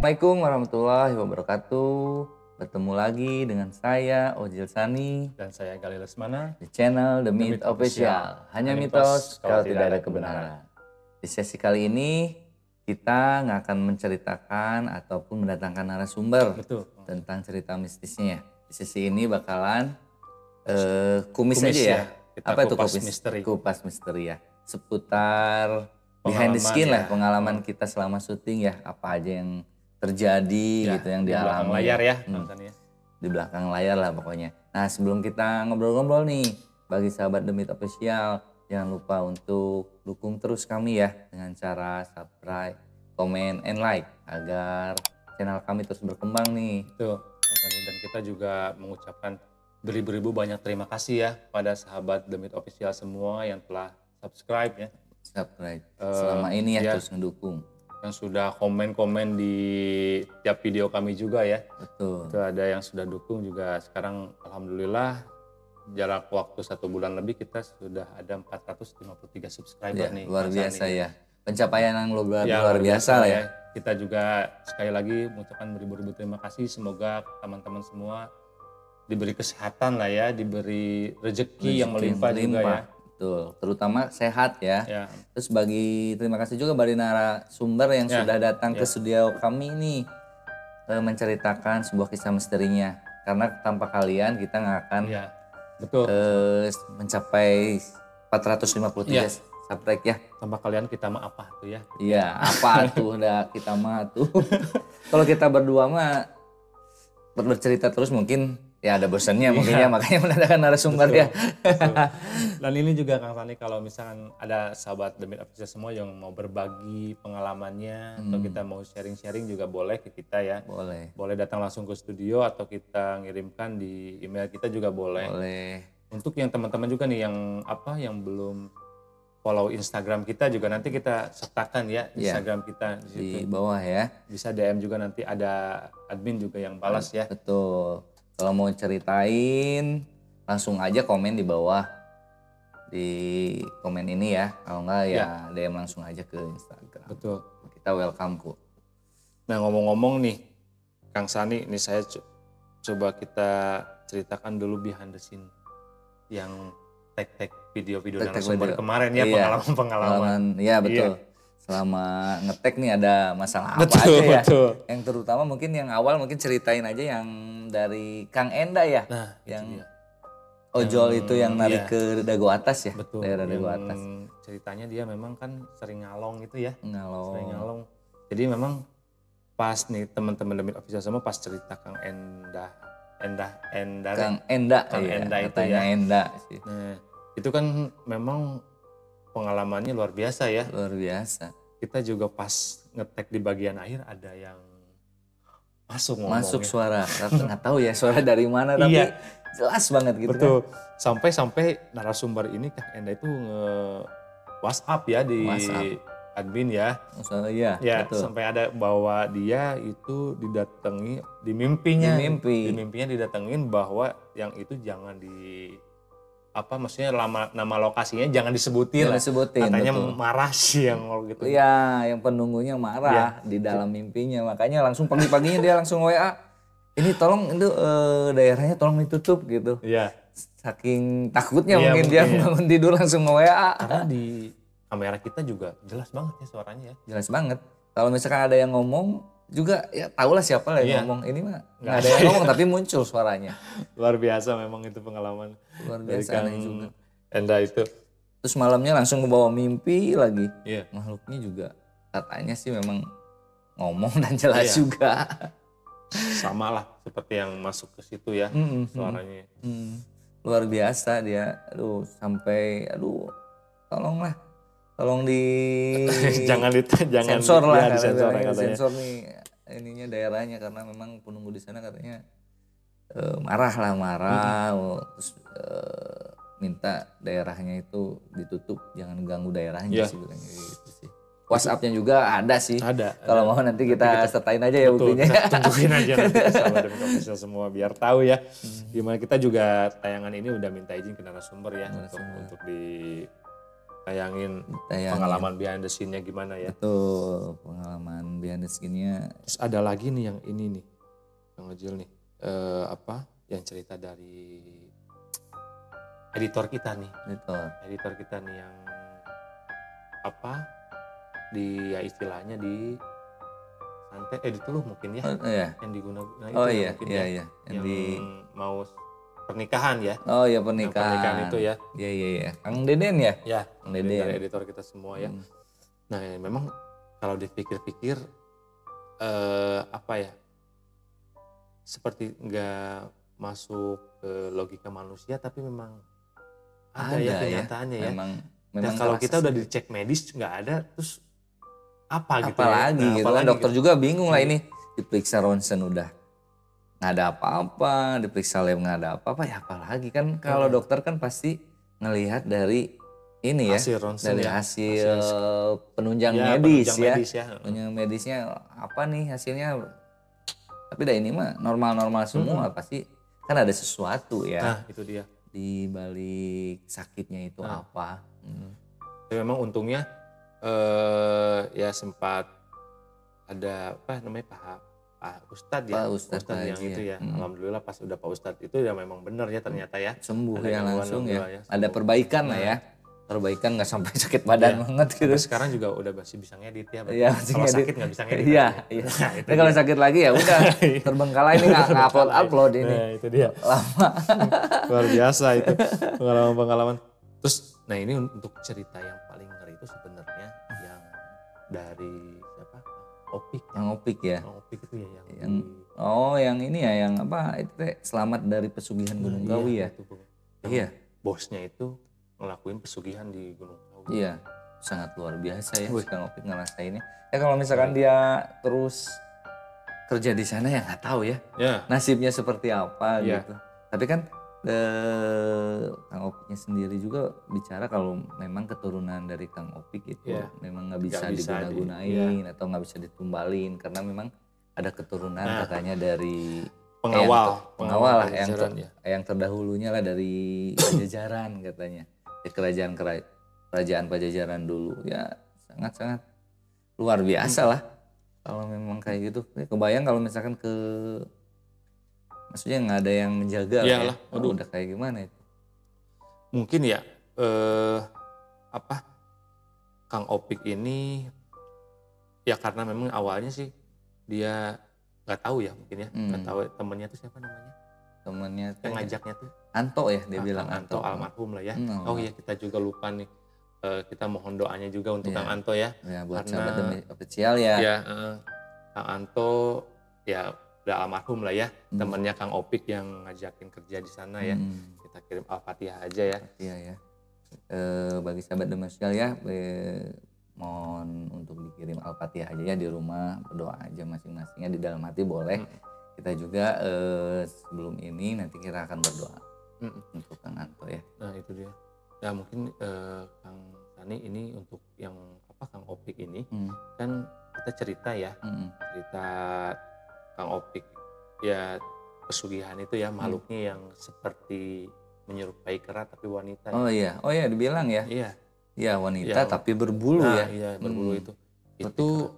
Assalamualaikum warahmatullahi wabarakatuh. Bertemu lagi dengan saya Ojil Sani Dan saya Galih Lesmana di channel The Myth Official. Hanya mitos kalau tidak ada kebenaran. Di sesi kali ini kita nggak akan menceritakan ataupun mendatangkan narasumber tentang cerita mistisnya. Di sesi ini bakalan kumis aja ya. Apa itu kupas misteri? Kupas misteri ya. Seputar behind the skin lah, pengalaman kita selama syuting ya. Apa aja yang terjadi gitu yang dialami. Di belakang layar ya. Di belakang layar lah pokoknya. Nah sebelum kita ngobrol-ngobrol nih, bagi sahabat The Myth Official, jangan lupa untuk dukung terus kami ya dengan cara subscribe, comment, and like agar channel kami terus berkembang nih. Betul. Dan kita juga mengucapkan beribu-ribu banyak terima kasih ya pada sahabat The Myth Official semua yang telah subscribe ya. Subscribe selama ini ya terus ngedukung. Yang sudah komen-komen di tiap video kami juga ya. Betul. Itu ada yang sudah dukung juga. Sekarang alhamdulillah jarak waktu 1 bulan lebih kita sudah ada 453 subscriber nih. Luar biasa ya. Pencapaian yang luar biasa lah ya. Kita juga sekali lagi mengucapkan beribu-ribu terima kasih. Semoga teman-teman semua diberi kesehatan lah ya, diberi rezeki yang melimpah juga ya. Betul, terutama sehat ya. Terus terima kasih juga bagi narasumber yang sudah datang ke studio kami ini menceritakan sebuah kisah misterinya. Karena tanpa kalian kita nggak akan mencapai 453 subscribe ya. Tanpa kalian kita mah apa tuh ya? Iya, apa tuh udah kita mah tuh. Kalau kita berdua mah bercerita terus mungkin ya ada bosannya mungkin ya, makanya mendatangkan narasumber ya. Dan ini juga Kang Sani, kalau misalkan ada sahabat The Myth Official semua yang mau berbagi pengalamannya atau kita mau sharing-sharing juga boleh ke kita ya. Boleh datang langsung ke studio atau kita ngirimkan di email kita juga boleh. Untuk yang teman-teman juga nih yang belum follow Instagram kita juga nanti kita sertakan ya Instagram kita di bawah ya. Bisa DM juga, nanti ada admin juga yang balas ya. Betul. Kalau mau ceritain langsung aja komen di bawah di komen ini ya. Kalau enggak ya DM langsung aja ke Instagram. Betul. Kita welcome kok. Nah ngomong-ngomong nih Kang Sani, ini saya coba kita ceritakan dulu behind the scene yang tag video-video narasumber kemarin ya, pengalaman-pengalaman. Iya betul. Selama ngetek nih ada masalah apa aja ya. Yang terutama mungkin yang awal mungkin ceritain aja yang dari Kang Enda ya. Nah, yang ojol itu yang narik ke Dago Atas ya. Betul. Daerah Dago Atas. Ceritanya dia memang kan sering ngalong gitu ya. Sering ngalong. Jadi memang pas nih teman-teman The Myth Official semua pas cerita Kang Enda itu ya. Enda sih. Nah, itu kan memang pengalamannya luar biasa ya. Luar biasa. Kita juga pas ngetek di bagian akhir ada yang masuk suara. Nggak tahu ya suara dari mana tapi jelas banget gitu. Betul. Kan. Sampai narasumber ini Kang Enda itu WhatsApp ya di admin ya. Iya, betul. Sampai ada bahwa dia itu didatangi di mimpinya. Di mimpinya didatengin bahwa yang itu jangan maksudnya nama lokasinya jangan disebutin. Katanya betul. Marah sih yang gitu. Iya, yang penunggunya marah di dalam mimpinya. Makanya langsung pagi-paginya dia langsung WA. Ini tolong itu daerahnya tolong ditutup gitu. Iya. Saking takutnya mungkin dia bangun tidur langsung WA. Karena di kamera kita juga jelas banget ya suaranya ya. Jelas banget. Kalau misalkan ada yang ngomong juga ya tahulah siapa lah yang ngomong. Ini mah nggak ada yang ngomong tapi muncul suaranya. Luar biasa memang itu pengalaman. Luar biasa juga. Enda itu. Terus malamnya langsung ke bawah mimpi lagi. Makhluknya juga katanya sih memang ngomong dan jelas juga. Sama lah seperti yang masuk ke situ ya suaranya. Luar biasa dia. Tolong di jangan sensor lah katanya. Sensor nih ininya daerahnya karena memang penunggu di sana katanya marah. Terus minta daerahnya itu ditutup, jangan ganggu daerahnya sih bilangnya gitu sih. WhatsApp-nya juga ada sih. Kalau mau nanti kita sertain aja ya buktinya. Kita tunjukin aja nanti sama The Myth Official semua biar tahu ya. Gimana kita juga tayangan ini udah minta izin ke narasumber ya untuk tayangin pengalaman behind the scene-nya gimana ya. Betul, pengalaman behind the scene-nya. Terus ada lagi nih yang ini nih, Kang Ojil nih, yang cerita dari editor kita nih. Editor kita nih yang ya istilahnya di santet diteluh mungkin ya. Yang digunakan itu mungkin ya. Yang mau pernikahan ya. Oh iya, pernikahan itu ya. Iya. Kang Deden ya? Ya, Kang Deden dari editor kita semua ya. Nah ya, memang kalau dipikir-pikir seperti nggak masuk ke logika manusia, tapi memang ada ya kenyataannya ya. Memang kalau kita udah dicek medis nggak ada, terus apa gitu apalagi gitu kan, dokter juga bingung lah ini. Diperiksa ronsen udah nggak ada apa-apa, diperiksa lab nggak ada apa-apa, ya apalagi kan kalau dokter kan pasti ngelihat dari ini ya, dari hasil penunjang medis ya. Penunjang medisnya apa nih hasilnya, tapi dah ini mah normal-normal semua, pasti kan ada sesuatu ya. Nah itu dia. Di balik sakitnya itu apa. Ya, memang untungnya ya sempat ada Pak Ustadz ya, Ustadz yang itu ya. Alhamdulillah pas udah Pak Ustadz itu ya memang benar ya ternyata ya. Sembuh ya langsung ya. Ada perbaikan lah ya. Perbaikan nggak sampai sakit badan banget gitu. Tapi sekarang juga udah masih bisa ngedit ya. Iya, kalau sakit nggak bisa ngedit. Iya. Nah, kalau sakit lagi ya udah terbengkalai ini nggak upload ini. Nah, itu dia. Lama. Luar biasa itu pengalaman. Terus, nah ini untuk cerita yang paling ngeri itu sebenarnya yang dari siapa? Opik. Yang Opik ya. Yang Opik itu ya yang ini ya, yang apa itu selamat dari pesugihan Gunung Kawi ya. Iya. Bosnya itu ngelakuin pesugihan di Gunung Kawi. Iya, sangat luar biasa ya Kang Opik ngerasainnya. Ya kalau misalkan dia terus kerja di sana ya nggak tahu ya. Nasibnya seperti apa gitu. Tapi kan Kang Opiknya sendiri juga bicara kalau memang keturunan dari Kang Opik itu memang nggak bisa diguna-gunain atau nggak bisa ditumbalin karena memang ada keturunan katanya dari pengawal lah yang terdahulunya lah dari Pajajaran katanya. Di kerajaan Pajajaran dulu ya sangat-sangat luar biasa lah kalau memang kayak gitu. Kebayang kalau misalkan maksudnya nggak ada yang menjaga lah ya. Udah kayak gimana itu? Mungkin ya Kang Opik ini ya karena memang awalnya sih dia nggak tahu ya mungkin ya, nggak tahu temennya tuh siapa namanya. Temennya yang ngajaknya tuh Anto ya, dia bilang Anto almarhum lah ya. Oh iya, kita juga lupa nih. Kita mohon doanya juga untuk Kang Anto ya. Ya buat sahabat demi official ya. Ya, Kang Anto ya udah almarhum lah ya. Temennya Kang Opik yang ngajakin kerja di sana ya. Kita kirim Al-Fatihah aja ya. Iya ya. Bagi sahabat demi official ya, mohon untuk dikirim Al-Fatihah aja ya di rumah, berdoa aja masing-masingnya di dalam hati boleh. Kita juga sebelum ini nanti kita akan berdoa untuk Kang Anto ya. Nah itu dia. Ya mungkin Kang Sani ini untuk yang Kang Opik ini kan kita cerita ya, cerita Kang Opik ya pesugihan itu ya makhluknya yang seperti menyerupai kera tapi wanita. Oh iya, dibilang ya. Iya wanita tapi berbulu ya. Iya berbulu itu. Itu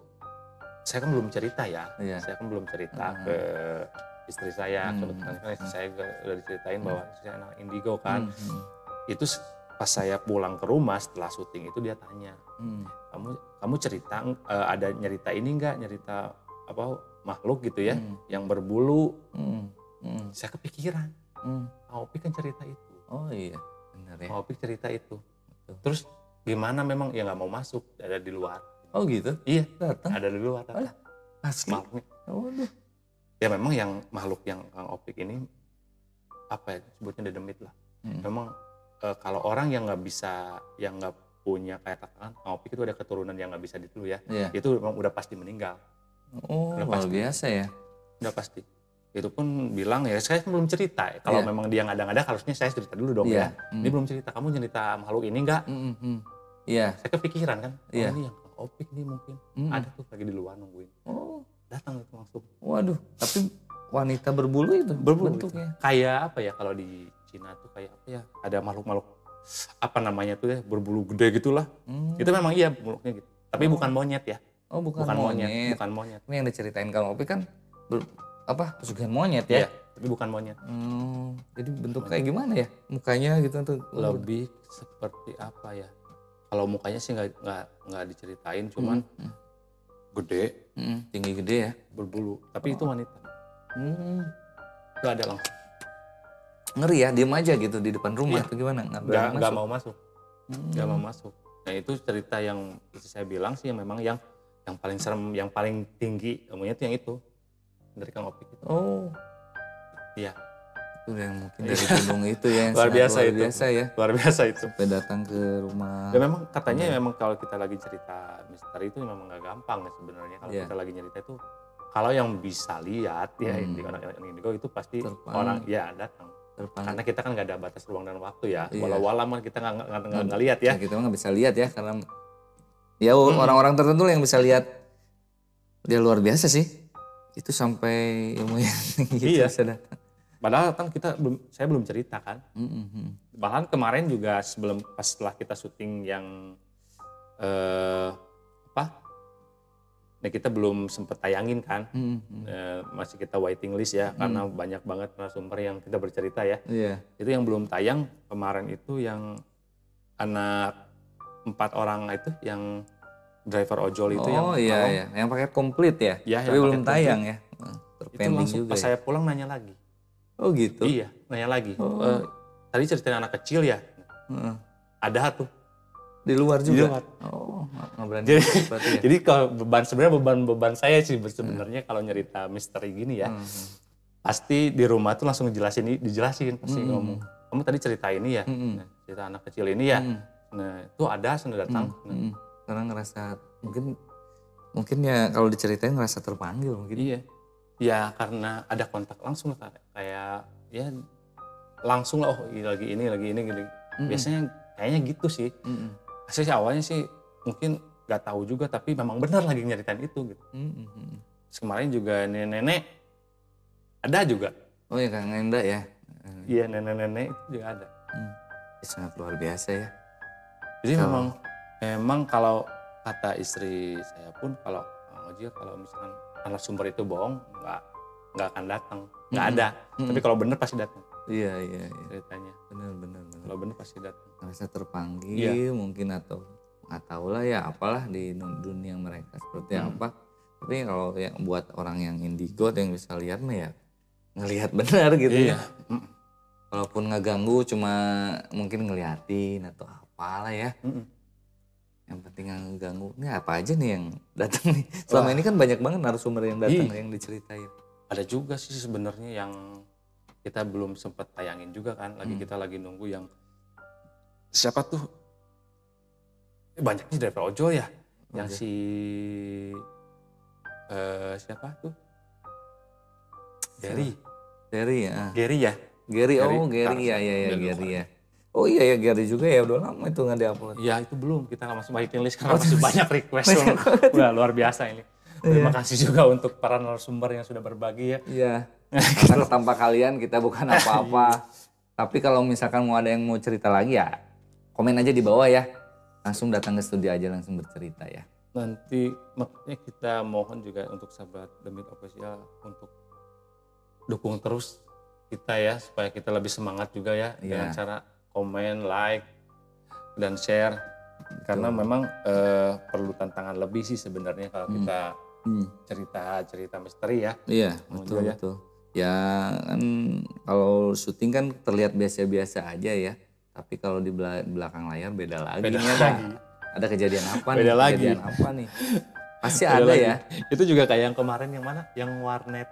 saya kan belum cerita ya. Saya kan belum cerita ke istri saya. Kebetulan kan istri saya udah diceritain bahwa saya anak indigo kan. Itu pas saya pulang ke rumah setelah syuting itu dia tanya, kamu cerita ada nyerita ini enggak, nyerita makhluk gitu ya yang berbulu. Saya kepikiran. Opik kan cerita itu. Oh iya, benar ya. Opik cerita itu. Terus gimana memang ya nggak mau masuk, ada di luar. Oh gitu? Iya, datang. Ada di luar. Asli? Makhluknya. Ya memang yang makhluk yang Kang Opik ini sebutnya dedemit lah. Memang kalau orang yang nggak bisa, yang nggak punya kayak Kang Opik itu ada keturunan yang nggak bisa diteluh ya. Itu memang udah pasti meninggal. Luar biasa ya. Udah pasti. Itu pun bilang ya, saya belum cerita. Kalau memang dia ngada-ngada, harusnya saya cerita dulu dong ya. Ini belum cerita. Kamu cerita makhluk ini enggak? Iya. Saya kepikiran kan. Ini yang Kang Opik nih mungkin. Ada tuh lagi di luar nungguin. Datang itu langsung. Waduh, tapi wanita berbulu itu bentuknya. Kayak apa ya kalau di Cina tuh kayak apa ya? Ada makhluk-makhluk apa namanya tuh ya, berbulu gede gitulah. Itu memang iya mulutnya gitu. Tapi bukan monyet ya. Oh, bukan monyet. Bukan monyet. Ini yang diceritain Kang Opi kan pesugihan monyet ya? Iya, tapi bukan monyet. Jadi bentuk kayak gimana ya? Mukanya gitu tuh. Lebih seperti apa ya? Kalau mukanya sih nggak diceritain, cuman gede, tinggi gede ya, berbulu. Tapi itu wanita. Gak ada langsung. Ngeri ya, diem aja gitu di depan rumah atau gimana? Nggak mau masuk. Nggak mau masuk. Nah itu cerita yang saya bilang sih yang memang yang paling serem, yang paling tinggi ilmunya itu yang itu dari Kang Opi gitu. Oh, iya. Itu yang mungkin dari gunung itu ya, yang luar biasa ya. Luar biasa itu. Sampai datang ke rumah. Dan memang katanya memang kalau kita lagi cerita misteri itu memang nggak gampang ya sebenarnya kalau kita lagi cerita itu. Kalau yang bisa lihat ya indigo itu pasti orang ya datang. Karena kita kan nggak ada batas ruang dan waktu ya. Walau kita nggak lihat ya. Kita nggak bisa lihat ya karena ya orang-orang tertentu yang bisa lihat. Dia luar biasa sih. Itu sampai ilmu yang tinggi bisa datang. Padahal kan saya belum cerita kan. Bahkan kemarin juga setelah kita syuting yang Nah kita belum sempat tayangin kan, masih kita waiting list ya, karena banyak banget narasumber yang kita bercerita ya. Itu yang belum tayang kemarin itu yang anak 4 orang itu yang driver ojol itu yang pakai komplit ya, tapi belum tayang ya. Itu langsung juga pas saya pulang nanya lagi. Oh gitu? Iya, nanya lagi. Tadi ceritain anak kecil ya, ada tuh. Di luar juga? Di luar. Oh, nggak berani. Jadi kalau beban saya sih sebenarnya kalau nyerita misteri gini ya, pasti di rumah tuh langsung dijelasin pasti ngomong. Kamu tadi cerita ini ya, nah, cerita anak kecil ini ya, nah itu ada sudah datang. Karena ngerasa mungkin ya kalau diceritain ngerasa terpanggil mungkin. Iya, ya karena ada kontak langsung kayak ya langsung lah, oh lagi ini gini. Biasanya kayaknya gitu sih. Saya awalnya sih mungkin nggak tahu juga, tapi memang benar lagi nyeritain itu gitu. Kemarin juga nenek-nenek ada juga. Oh ya Kang Enda ya? Iya nenek-nenek itu juga ada. Sangat luar biasa ya. Jadi memang kalau kata istri saya pun kalau kalau misalkan narasumber itu bohong nggak akan datang, nggak ada. Tapi kalau benar pasti datang. Iya. Ceritanya. Benar. Kalau benar pasti datang. Merasa terpanggil mungkin atau nggak tahu lah ya apalah di dunia mereka seperti apa. Tapi kalau yang buat orang yang indigo yang bisa lihat mah ya ngelihat benar gitu ya. Walaupun nggak ganggu cuma mungkin ngeliatin atau apalah ya. Yang penting nggak ngeganggu. Ini apa aja nih yang datang nih? Selama ini kan banyak banget narasumber yang datang yang diceritain. Ada juga sih sebenarnya yang kita belum sempat tayangin juga kan. Kita lagi nunggu yang siapa tuh? Banyak nih driver ojol ya. Yang si siapa tuh? Gary ya. Gary ya. Gary ya. Oh iya ya Gary juga ya, udah lama itu nggak diupload. Ya itu belum, kita masih waiting list karena masih banyak request. Udah luar biasa ini. Terima kasih juga untuk para narasumber yang sudah berbagi ya. Iya, karena tanpa kalian kita bukan apa-apa. Tapi kalau misalkan mau ada yang mau cerita lagi ya komen aja di bawah ya. Langsung datang ke studio aja langsung bercerita ya. Nanti makanya kita mohon juga untuk sahabat Demit Official untuk dukung terus kita ya supaya kita lebih semangat juga ya dengan cara komen, like, dan share. Karena memang perlu tantangan lebih sih sebenarnya kalau kita cerita misteri ya. Iya, betul. Ya kan kalau syuting kan terlihat biasa-biasa aja ya. Tapi kalau di belakang layar beda lagi. Ada kejadian apa nih? Kejadian apa nih? Pasti ada ya. Itu juga kayak yang kemarin yang mana? Yang warnet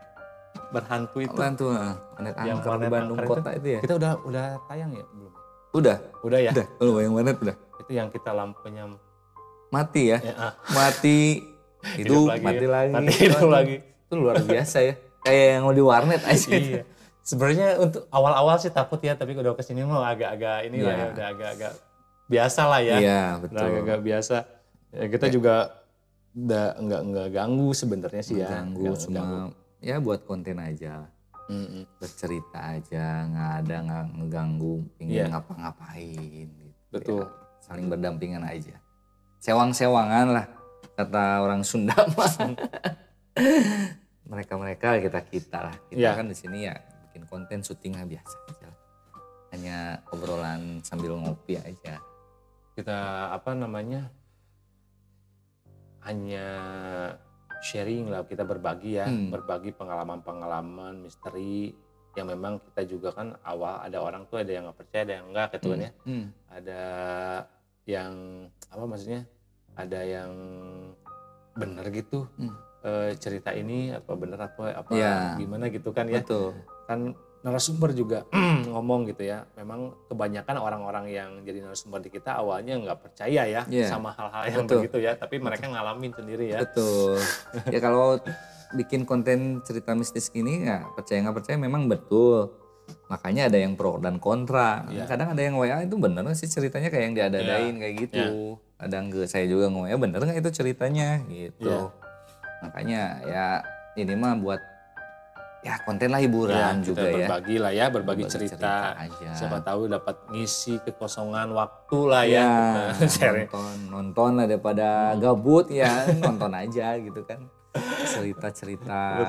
berhantu itu. Warnet angker di Bandung kota itu ya. Kita udah tayang ya belum? Udah ya. Udah, yang warnet udah. Itu yang kita lampunya mati ya. Mati hidup lagi. Itu luar biasa ya. Kayak yang di warnet aja. Iya. Sebenarnya untuk awal-awal sih takut ya, tapi udah kesini mah agak-agak inilah ya, udah agak-agak biasa lah ya. Iya, betul. Udah agak-agak biasa. Ya, kita juga udah nggak ganggu sebenarnya sih ya. Cuma ya buat konten aja. Bercerita aja, nggak ngeganggu, ingin ngapa-ngapain gitu. Betul. Ya, saling berdampingan aja. Sewang-sewangan lah kata orang Sunda mah. Mereka kita lah. Kita kan di sini ya bikin konten syutingnya biasa aja. Hanya obrolan sambil ngopi aja. Kita hanya sharing lah, kita berbagi ya, berbagi pengalaman-pengalaman misteri yang memang kita juga kan awal ada orang tuh ada yang nggak percaya, ada yang enggak gitu kan ya. Ada yang ada yang benar gitu cerita ini apa benar apa gimana gitu kan ya. Betul. Kan narasumber juga ngomong gitu ya, memang kebanyakan orang-orang yang jadi narasumber di kita awalnya nggak percaya ya sama hal-hal yang begitu ya, tapi mereka ngalamin sendiri ya. Betul. Ya kalau bikin konten cerita mistis gini ya percaya nggak percaya memang betul. Makanya ada yang pro dan kontra. Kadang ada yang WA itu bener nggak sih ceritanya kayak yang diada-adain kayak gitu. Kadang saya juga nge-WA bener nggak itu ceritanya gitu. Makanya ya ini mah buat ya konten lah hiburan juga ya. Berbagi lah ya, berbagi cerita aja. Siapa tahu dapat ngisi kekosongan waktu lah ya. Nonton lah daripada gabut ya, nonton aja gitu kan. Cerita-cerita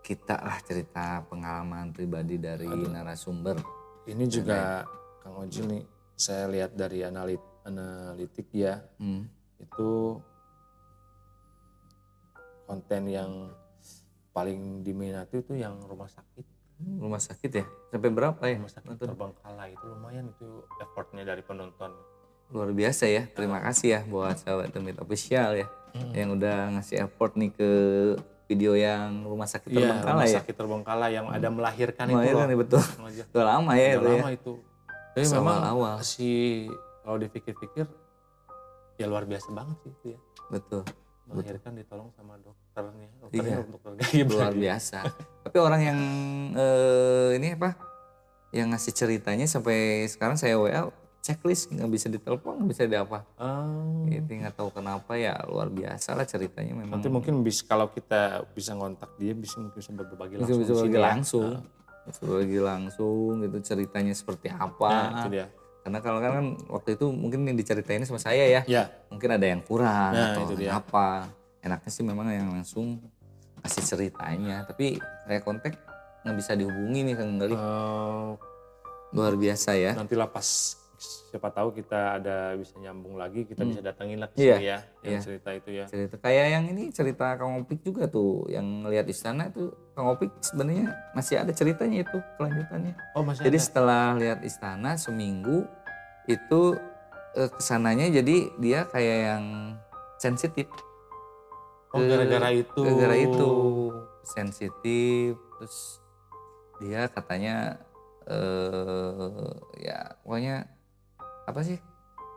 kita lah, cerita pengalaman pribadi dari narasumber. Ini juga Kang Oji nih, saya lihat dari analitik ya, itu konten yang paling diminati itu yang rumah sakit. Rumah sakit ya? Sampai berapa ya? Rumah sakit Terbengkalai itu lumayan itu effortnya dari penonton. Luar biasa ya, terima kasih ya buat sahabat Demit Official ya. Yang udah ngasih effort nih ke video yang rumah sakit Terbengkalai ya? Rumah sakit Terbengkalai yang ada melahirkan itu loh. Melahirkan ya, betul. Udah lama ya itu ya. Udah lama itu. Tapi memang kalau dipikir-pikir ya luar biasa banget sih itu ya. Betul. Melahirkan ditolong sama dokternya dokter gaib luar biasa. Tapi orang yang yang ngasih ceritanya sampai sekarang saya WA checklist nggak bisa ditelepon, nggak bisa diapa. Itu nggak tahu kenapa ya, luar biasa lah ceritanya memang. Nanti mungkin kalau kita bisa ngontak dia bisa berbagi langsung. Bisa berbagi langsung gitu ceritanya seperti apa. Nah, itu dia. Karena kalau kan waktu itu mungkin yang diceritainnya sama saya ya. Mungkin ada yang kurang atau apa. Enaknya sih memang yang langsung kasih ceritanya. Tapi saya kontak nggak bisa dihubungi nih Kang Gali. Luar biasa ya. Nantilah pas siapa tahu kita bisa nyambung lagi, kita bisa datangin lagi ya. Yang cerita itu ya. Cerita kayak yang ini cerita Kang Opik juga tuh. Yang lihat istana tuh Kang Opik sebenarnya masih ada ceritanya itu kelanjutannya. Masih jadi ada. Setelah lihat istana seminggu itu kesananya jadi dia kayak yang sensitif. Gara-gara itu. Gara-gara itu sensitif, terus dia katanya ya pokoknya apa sih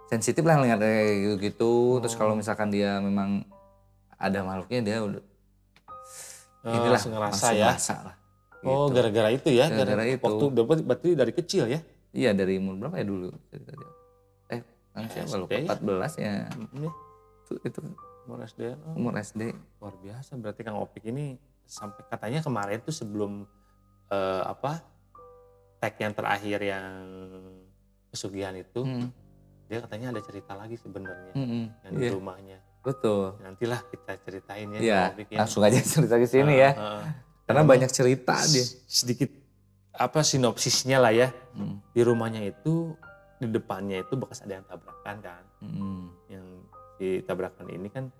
sensitif lah ngeliat kayak gitu. Terus kalau misalkan dia memang ada makhluknya dia udah inilah ngerasa ya. Lah, gitu. Gara-gara itu ya. Gara-gara itu. Waktu berarti dari kecil ya? Iya dari umur berapa ya dulu? Siapa lupa 14 ya. Itu umur SD. Luar biasa berarti Kang Opik ini sampai katanya kemarin tuh sebelum tag yang terakhir yang pesugihan itu dia katanya ada cerita lagi sebenarnya yang di rumahnya. Betul. Nantilah kita ceritain ya. Iya, langsung aja cerita ke sini ya. Karena banyak cerita dia. Sedikit sinopsisnya lah ya. Di rumahnya itu di depannya itu bekas ada yang tabrakan kan. Yang ditabrakan ini kan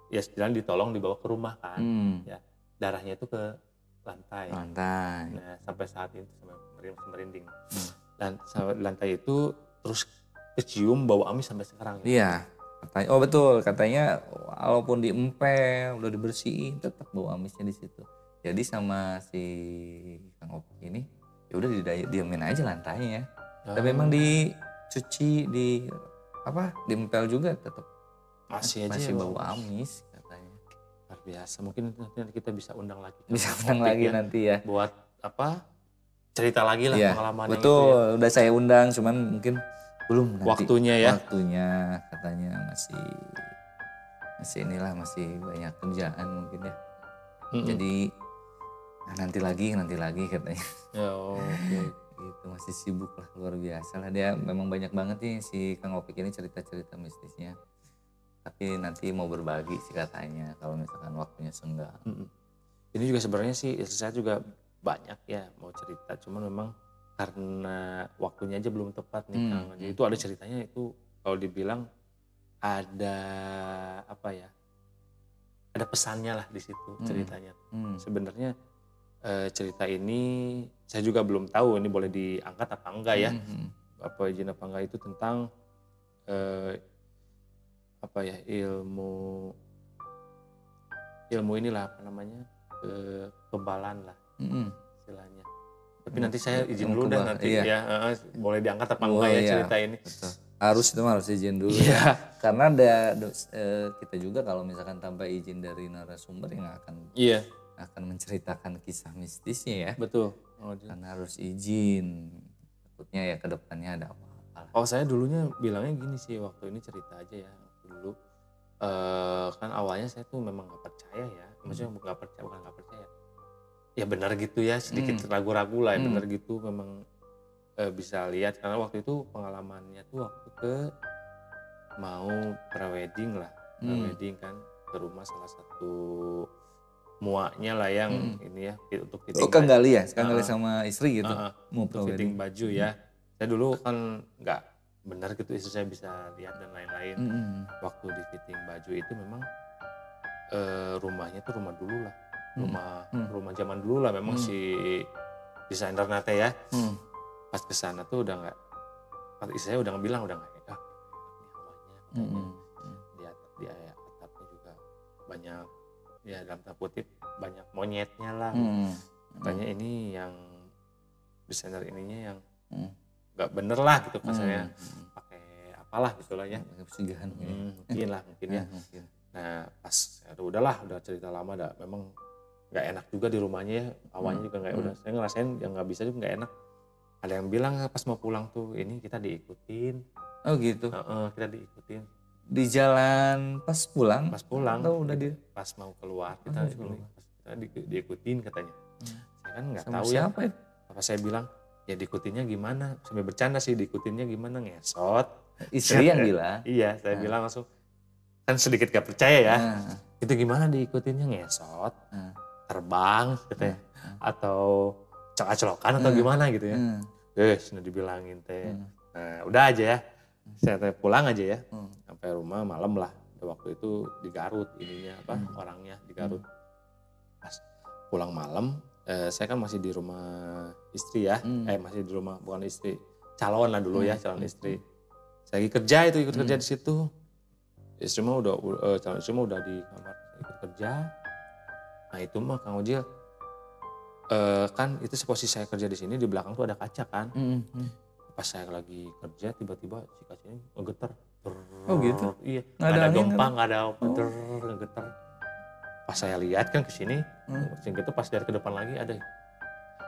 ya setidaknya ditolong dibawa ke rumah kan. Ya, darahnya itu ke lantai. Nah, sampai saat itu sampai merinding. Dan sampai lantai itu terus kecium bau amis sampai sekarang. Iya. Katanya, betul, katanya walaupun diempel, udah dibersihin tetap bau amisnya di situ. Jadi sama si Kang Opik ini ya udah diamin aja lantainya. Tapi memang dicuci diempel juga tetap masih bau amis katanya. Luar biasa. Mungkin nanti kita bisa undang lagi. Nanti ya. Buat cerita lagi lah pengalaman betul, itu ya. Udah saya undang cuman mungkin belum nanti. Waktunya katanya masih inilah masih banyak kerjaan mungkin ya. Jadi Nah, nanti lagi katanya. Oke. Gitu, masih sibuk lah, luar biasa lah. Dia memang banyak banget nih si Kang Opik ini cerita-cerita mistisnya. Tapi nanti mau berbagi sih katanya kalau misalkan waktunya senggang. Ini juga sebenarnya sih saya juga banyak ya mau cerita, cuman memang karena waktunya aja belum tepat nih Kang. Jadi itu ada ceritanya itu kalau dibilang ada apa ya? Ada pesannya lah di situ ceritanya. Sebenarnya cerita ini saya juga belum tahu ini boleh diangkat apa enggak ya. Apa izin apa enggak itu tentang apa ya ilmu inilah apa namanya kekebalan lah istilahnya. Tapi nanti saya izin dulu dah nanti ya boleh diangkat apa enggak ya cerita ini. Betul. Harus izin dulu ya. Karena ada kita juga kalau misalkan tanpa izin dari narasumber yang akan menceritakan kisah mistisnya ya. Betul. Karena harus izin. Takutnya ya ke depannya ada apa-apa. Oh saya dulunya bilangnya gini sih waktu ini cerita aja ya. Dulu kan awalnya saya tuh memang gak percaya ya. Maksudnya bukan gak percaya. Ya benar gitu ya, sedikit ragu-ragu lah ya benar gitu memang bisa lihat. Karena waktu itu pengalamannya tuh waktu mau prewedding lah. Prewedding kan ke rumah salah satu muaknya lah yang ini ya untuk fitting. Kang Gali ya? Kang Gali sama istri gitu? Mau fitting baju ya. Saya dulu kan gak benar gitu istri saya bisa lihat dan lain-lain. Waktu di fitting baju itu memang rumahnya tuh rumah dulu lah. Rumah zaman dulu lah memang si desainer nate ya. Pas kesana tuh udah gak, istri saya udah bilang udah gak enak nih hawanya. Di atapnya juga banyak ya dalam tanda kutip banyak monyetnya lah. Katanya ini yang desainer ininya yang gak bener lah gitu kasarnya. Pakai apalah gitulah ya. Pesugihan mungkin ya. Nah pas udah cerita lama dah memang gak enak juga di rumahnya ya. Awalnya juga gak udah. Saya ngerasain yang gak bisa juga gak enak. Ada yang bilang pas mau pulang tuh ini kita diikutin. Oh gitu? Kita diikutin. Di jalan pas pulang? Pas pulang. Atau udah pas mau keluar kita diikutin katanya. Saya kan gak tahu siapa ya. Apa saya bilang ya diikutinnya gimana. Sambil bercanda sih diikutinnya gimana ngesot. Istri yang bilang? Iya saya bilang langsung. Kan sedikit gak percaya ya. Itu gimana diikutinnya ngesot. Terbang katanya. Atau colok-colokan atau gimana gitu ya. Sudah dibilangin teh. Nah udah aja ya. Saya pulang aja ya. Sampai rumah malam lah. Waktu itu di Garut ininya orangnya di Garut. Pas pulang malam saya kan masih di rumah istri ya. Masih di rumah bukan istri. Calon lah dulu ya calon istri. Saya lagi kerja ikut kerja di situ. Istri mah calon istri mah udah di kamar ikut kerja. Nah itu mah Kang Ojil kan itu posisi saya kerja di sini di belakang tuh ada kaca kan. Pas saya lagi kerja tiba-tiba si kacanya ngegetar. Oh gitu? Iya. Nggak ada gempa, nggak ada apa, ngegetar. Pas saya lihat kan ke sini, gitu pas dari ke depan lagi ada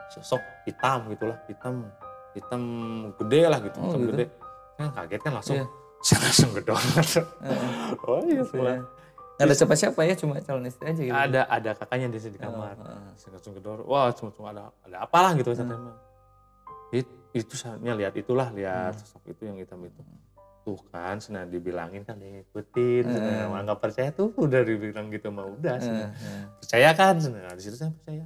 sosok hitam gitulah, hitam gede lah gitu, hitam gede. Kan kaget kan langsung, saya langsung gedor. Oh iya pulang. Nggak ada siapa-siapa ya, cuma calon istri aja gitu? Ada kakaknya di kamar. Saya langsung gedor, wah cuma ada apalah gitu. Itu saya lihat sosok itu yang hitam itu. Tuh kan, senang dibilangin kan diikutin, nggak percaya tuh udah dibilang gitu mah udah. Percaya kan, di situ saya percaya.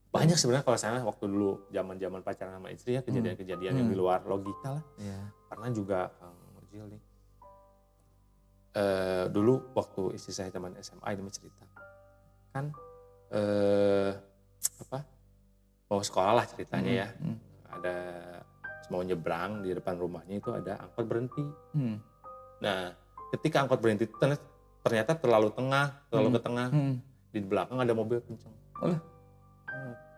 Banyak sebenarnya kalau saya waktu dulu zaman pacaran sama istri ya kejadian-kejadian yang di luar logika lah. Karena juga Kang Ojil nih. Dulu waktu istri saya zaman SMA ini cerita kan mau sekolah lah ceritanya ya. Ada mau nyebrang di depan rumahnya itu ada angkot berhenti. Nah ketika angkot berhenti itu ternyata terlalu ke tengah. Di belakang ada mobil kencang.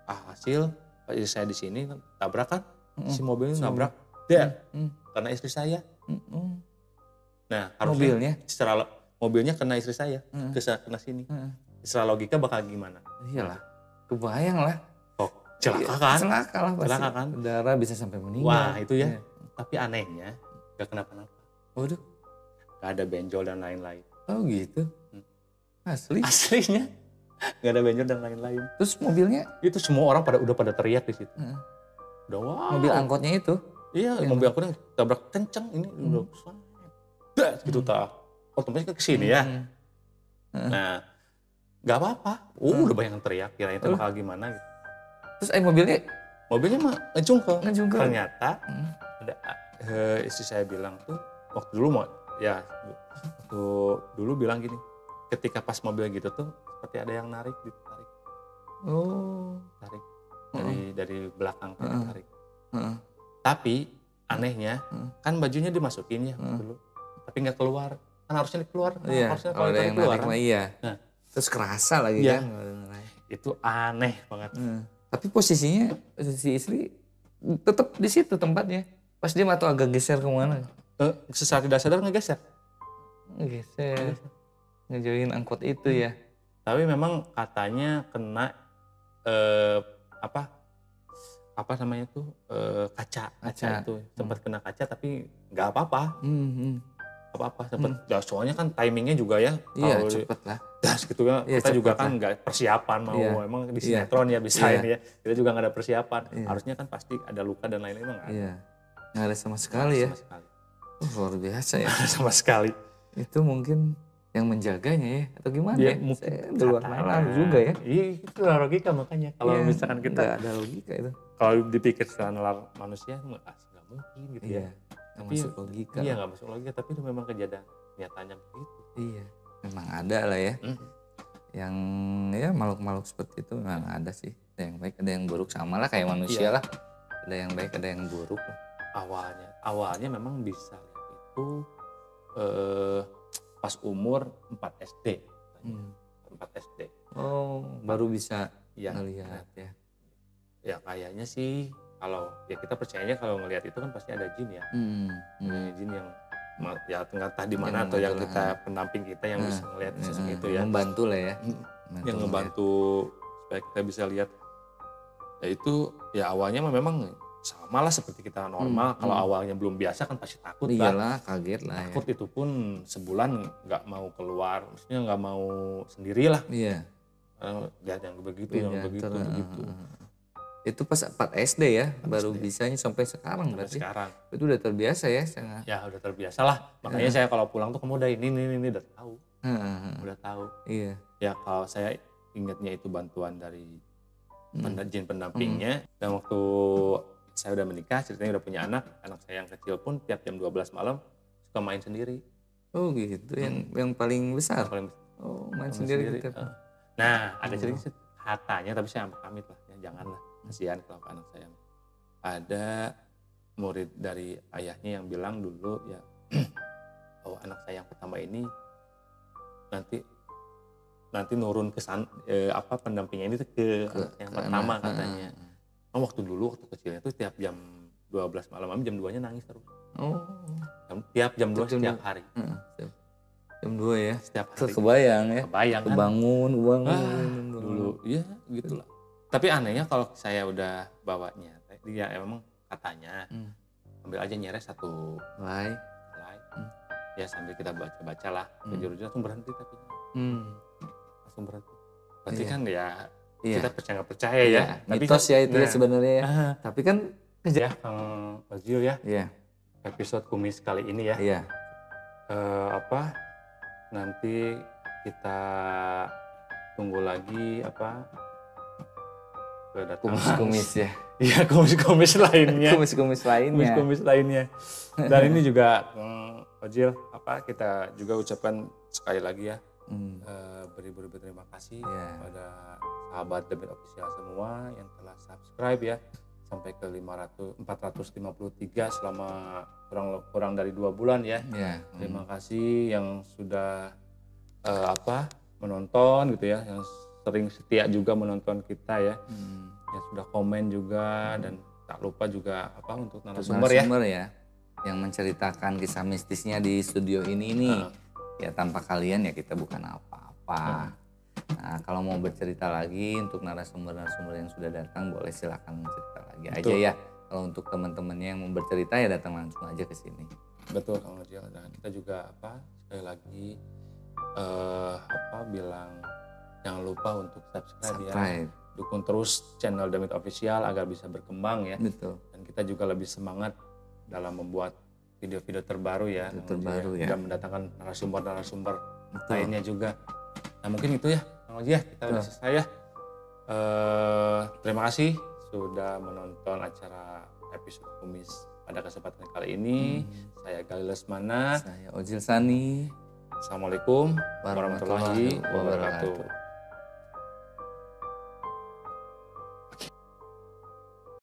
Hasil istri saya di sini tabrakan si mobilnya nabrak dia karena istri saya. Nah, harusnya secara mobilnya kena istri saya, kena sini. Secara logika bakal gimana? Iyalah, kebayang lah. Celaka kan? Celaka lah pasti. Celaka kan? Darah bisa sampai meninggal. Wah itu ya. Tapi anehnya gak kenapa-napa. Waduh. Gak ada benjol dan lain-lain. Oh gitu? Asli? Aslinya. Nggak ada benjol dan lain-lain. Terus mobilnya? Itu semua orang udah pada teriak di situ. Udah wow. Mobil angkotnya itu? Iya, mobil angkotnya tabrak kencang ini udah gitu tak. Otomatis ke sini ya. Nah, nggak apa-apa. Udah banyak yang teriak, kirain itu bakal gimana gitu. Terus mobilnya mah ngejungkel. Ternyata ada istri saya bilang tuh waktu dulu bilang gini, ketika pas mobil gitu tuh seperti ada yang ditarik. Tarik dari belakang tarik. Tapi anehnya kan bajunya dimasukin ya dulu, tapi nggak keluar. Kan harusnya keluar. Harusnya kalau ada yang keluar. Iya. Nah, terus kerasa lagi kan. Itu aneh banget. Tapi posisi istri tetap di situ tempatnya. Pas dia atau agak geser kemana? Sesaat tidak sadar ngegeser. Ngejoin angkot itu ya. Tapi memang katanya kena apa namanya tuh kaca itu sempat kena kaca tapi nggak apa-apa. Sempat soalnya kan timingnya juga ya. Iya cepet lah. Gitu kan kita juga kan nggak persiapan emang di sinetron ya bisa ini ya. Kita juga nggak ada persiapan. Harusnya kan pasti ada luka dan lain-lain nggak ada. Nggak ada sama sekali ya. Luar biasa ya. Nggak ada sama sekali. Itu mungkin yang menjaganya ya atau gimana ya? Mungkin di luar nalar juga ya. Iya itu logika makanya. Kalau misalkan kita nggak ada logika itu. Kalau dipikir secara nalar manusia nggak mungkin gitu ya. Nggak masuk logika. Iya nggak masuk logika tapi itu memang kejadian nyatanya begitu. Iya memang ada lah ya. Yang ya makhluk-makhluk seperti itu memang ada sih. Ada yang baik ada yang buruk sama lah kayak manusia lah. Ada yang baik ada yang buruk. Awalnya memang bisa itu pas umur 4 SD. 4 SD. Baru bisa ngelihat ya. Ya kayaknya sih kalau ya kita percayanya kalau ngelihat itu kan pasti ada jin ya. Jin yang ya entah di mana atau yang kita pendamping kita yang bisa ngelihat sesuatu itu ya. Membantu lah ya. Yang membantu supaya kita bisa lihat. Ya itu ya awalnya memang sama lah seperti kita normal. Kalau awalnya belum biasa kan pasti takut lah. Iyalah kaget lah. Takut itu pun sebulan nggak mau keluar, maksudnya nggak mau sendiri lah. Iya. Lihat yang begitu. Itu pas 4 SD ya, baru bisanya sampai sekarang berarti. Sekarang. Itu udah terbiasa ya? Ya udah terbiasa lah. Makanya saya kalau pulang tuh kamu udah ini udah tahu. Udah tahu. Iya. Ya kalau saya ingatnya itu bantuan dari jin pendampingnya. Dan waktu saya udah menikah, ceritanya udah punya anak saya yang kecil pun tiap jam 12 malam suka main sendiri. Oh gitu, yang paling besar? Main sendiri. Nah ada cerita katanya, tapi saya pamit lah, ya, janganlah. Kasihan kalau anak saya. Ada murid dari ayahnya yang bilang dulu ya bahwa anak saya yang pertama ini nanti nurun ke pendampingnya ini ke anak yang pertama katanya. Waktu kecilnya tuh tiap jam 12 malam jam 2-nya nangis terus. Tiap jam 2 setiap hari. Jam 2 ya? Setiap hari. Kebayang ya? Kebayang kan? Kebangun. Dulu ya gitulah. Tapi anehnya kalau saya udah bawanya, dia emang katanya ambil aja nyeres 1 helai. Ya sambil kita baca-baca lah. Ujung-ujungnya langsung berhenti tapi. Langsung berhenti. Berarti kan ya kita percaya nggak percaya ya. Mitos ya itu sebenarnya ya. Tapi kan ya Kang Fazil ya. Episode kumis kali ini ya. Iya. Nanti kita tunggu lagi kumis-kumis ya. Iya, kumis-kumis lainnya. Kumis-kumis lainnya. Dan ini juga Fazil kita juga ucapkan sekali lagi ya. Beribu-ribu terima kasih kepada sahabat Demit Official semua yang telah subscribe ya sampai ke 453 selama kurang dari 2 bulan ya. Terima kasih yang sudah menonton gitu ya, yang sering setia juga menonton kita ya, yang sudah komen juga dan tak lupa juga untuk narasumber ya, yang menceritakan kisah mistisnya di studio ini nih. Ya tanpa kalian ya kita bukan apa-apa. Nah kalau mau bercerita lagi untuk narasumber-narasumber yang sudah datang boleh silakan cerita lagi aja ya. Kalau untuk teman-temannya yang mau bercerita ya datang langsung aja ke sini. Betul Kang Fazil. Dan kita juga sekali lagi bilang jangan lupa untuk subscribe. Ya. Dukung terus channel Damit Official agar bisa berkembang ya. Betul. Dan kita juga lebih semangat dalam membuat video-video terbaru ya. Ya. Dan mendatangkan narasumber-narasumber lainnya juga. Nah mungkin itu ya Kang Oji ya, kita udah selesai ya. Terima kasih sudah menonton acara episode Kumis pada kesempatan kali ini. Saya Galih Lesmana. Saya Ojil Sani. Assalamualaikum warahmatullahi wabarakatuh.